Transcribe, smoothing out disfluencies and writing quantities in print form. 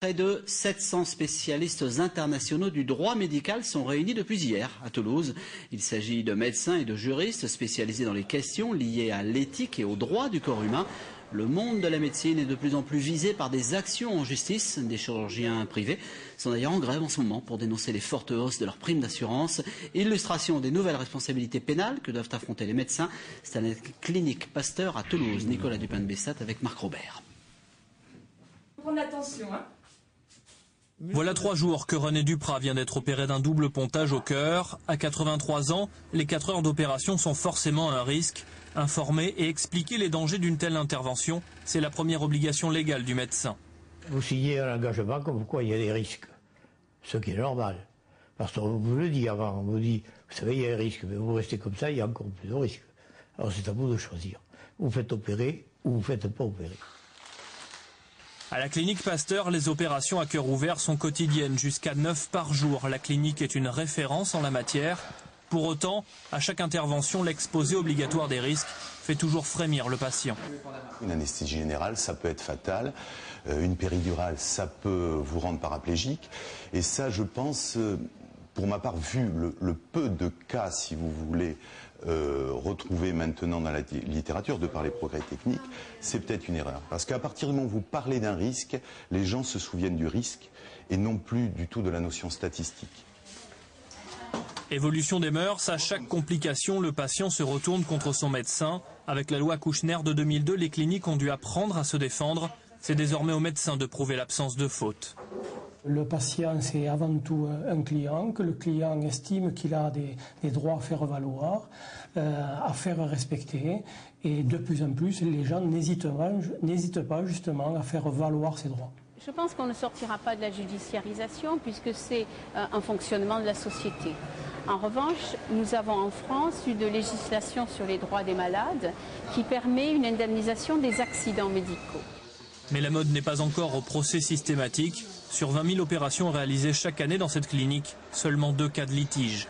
Près de 700 spécialistes internationaux du droit médical sont réunis depuis hier à Toulouse. Il s'agit de médecins et de juristes spécialisés dans les questions liées à l'éthique et au droit du corps humain. Le monde de la médecine est de plus en plus visé par des actions en justice. Des chirurgiens privés sont d'ailleurs en grève en ce moment pour dénoncer les fortes hausses de leurs primes d'assurance. Illustration des nouvelles responsabilités pénales que doivent affronter les médecins. C'est à la clinique Pasteur à Toulouse. Nicolas Dupin-de-Bessat avec Marc Robert. Prendre attention, hein. Voilà 3 jours que René Duprat vient d'être opéré d'un double pontage au cœur. À 83 ans, les 4 heures d'opération sont forcément un risque. Informer et expliquer les dangers d'une telle intervention, c'est la première obligation légale du médecin. Vous signez un engagement comme quoi il y a des risques, ce qui est normal. Parce qu'on vous le dit avant, on vous dit, vous savez, il y a des risques, mais vous restez comme ça, il y a encore plus de risques. Alors c'est à vous de choisir. Vous faites opérer ou vous ne faites pas opérer. À la clinique Pasteur, les opérations à cœur ouvert sont quotidiennes, jusqu'à 9 par jour. La clinique est une référence en la matière. Pour autant, à chaque intervention, l'exposé obligatoire des risques fait toujours frémir le patient. Une anesthésie générale, ça peut être fatal. Une péridurale, ça peut vous rendre paraplégique. Et ça, je pense, pour ma part, vu le peu de cas, si vous voulez, retrouvés maintenant dans la littérature, de par les progrès techniques, c'est peut-être une erreur. Parce qu'à partir du moment où vous parlez d'un risque, les gens se souviennent du risque et non plus du tout de la notion statistique. Évolution des mœurs, à chaque complication, le patient se retourne contre son médecin. Avec la loi Kouchner de 2002, les cliniques ont dû apprendre à se défendre. C'est désormais au médecin de prouver l'absence de faute. Le patient, c'est avant tout un client, que le client estime qu'il a des droits à faire valoir, à faire respecter. Et de plus en plus, les gens n'hésitent pas justement à faire valoir ses droits. Je pense qu'on ne sortira pas de la judiciarisation puisque c'est un fonctionnement de la société. En revanche, nous avons en France une législation sur les droits des malades qui permet une indemnisation des accidents médicaux. Mais la mode n'est pas encore au procès systématique. Sur 20 000 opérations réalisées chaque année dans cette clinique, seulement 2 cas de litige.